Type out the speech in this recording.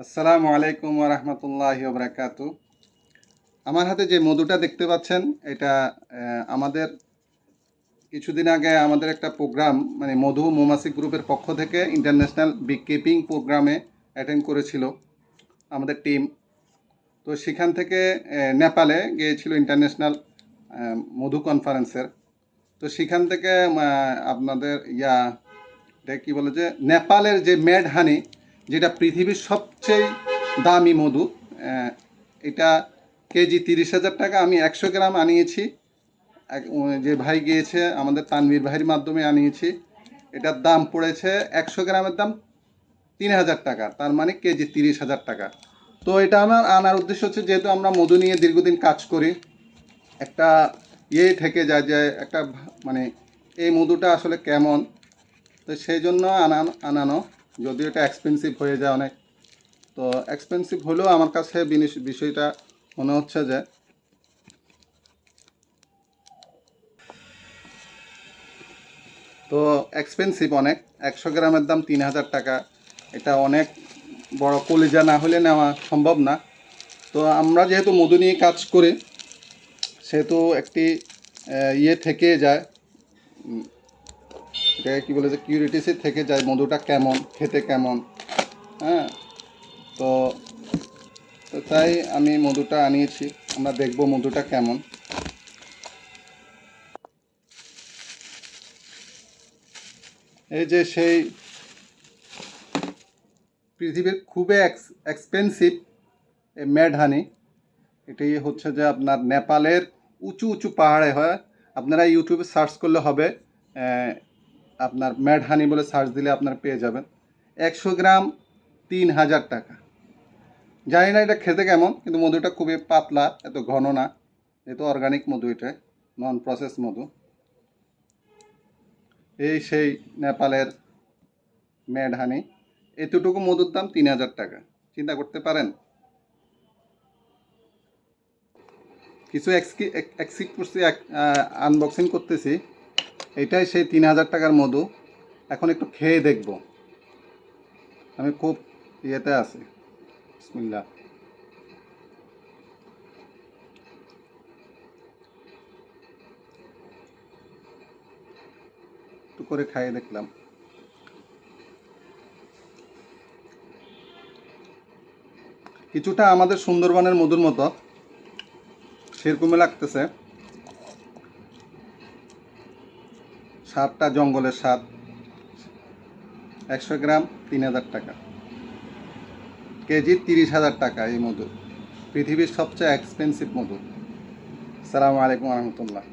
আসসালামু আলাইকুম ওয়া রাহমাতুল্লাহি ওয়া বারাকাতুহু। আমার হাতে যে মধুটা দেখতে পাচ্ছেন এটা আমাদের কিছুদিন আগে আমাদের একটা প্রোগ্রাম মানে মধু মৌমাছি গ্রুপের পক্ষ থেকে ইন্টারন্যাশনাল বি কিপিং প্রোগ্রামে অ্যাটেন্ড করেছিল আমাদের টিম। তো সেখান থেকে নেপালে গিয়েছিল ইন্টারন্যাশনাল মধু কনফারেন্সের। তো সেখান থেকে আপনাদের এটা কী বলে যে নেপালের যে মেড হানি, যেটা পৃথিবীর সবচেয়ে দামি মধু, এটা কেজি 30,000 টাকা। আমি 100 গ্রাম আনিয়েছি, যে ভাই গিয়েছে আমাদের তানভীর ভাইয়ের মাধ্যমে আনিয়েছি। এটার দাম পড়েছে 100 গ্রামের দাম 3,000 টাকা, তার মানে কেজি 30,000 টাকা। তো এটা আমার আনার উদ্দেশ্য হচ্ছে, যেহেতু আমরা মধু নিয়ে দীর্ঘদিন কাজ করি, একটা থেকে যায় যে একটা মানে এই মধুটা আসলে কেমন। তো সেই জন্য আনানো, যদিও এটা এক্সপেন্সিভ হয়ে যায় অনেক। তো এক্সপেন্সিভ হলেও আমার কাছে বিষয়টা মনে হচ্ছে যে তো এক্সপেন্সিভ অনেক। 100 গ্রামের দাম 3,000 টাকা। এটা অনেক বড় কলিজা না হলে নেওয়া সম্ভব না। তো আমরা যেহেতু মধু নিয়ে কাজ করি, সেহেতু একটি থেকে যায়, এটাকে কী বলে যে কিউরিটিসি থেকে যায় মধুটা কেমন, খেতে কেমন। হ্যাঁ, তো তাই আমি মধুটা আনিয়েছি, আমরা দেখব মধুটা কেমন। এই যে সেই পৃথিবীর খুবই এক্সপেন্সিভ মেড হানি, এটাই হচ্ছে যে আপনার নেপালের উঁচু উঁচু পাহাড়ে হয়। আপনারা ইউটিউবে সার্চ করলে হবে, আপনার মেড হানি বলে সার্চ দিলে আপনারা পেয়ে যাবেন। 100 গ্রাম 3,000 টাকা। জানি না এটা খেতে কেমন, কিন্তু মধুটা খুবই পাতলা, এত ঘন না, যেহেতু অর্গানিক মধু, এটা নন প্রসেস মধু। এই সেই নেপালের মেড হানি। এতটুকু মধুর দাম 3,000 টাকা, চিন্তা করতে পারেন। কিছু এক্সিট করছি, আনবক্সিং করতেছি। এটাই সেই 3,000 টাকার মধু। এখন একটু খেয়ে দেখব, আমি খুব ইয়েতে আছি। বিসমিল্লাহ। একটু করে খাইয়ে দেখলাম। কিছুটা আমাদের সুন্দরবনের মধুর মতো সেরকমই লাগতেছে, স্বাদটা জঙ্গলের স্বাদ। 100 গ্রাম 3,000 টাকা, কেজি 30,000 টাকা এই মধু। পৃথিবীর সবচেয়ে এক্সপেন্সিভ মধু। আসসালামু আলাইকুম রহমতুল্লাহ।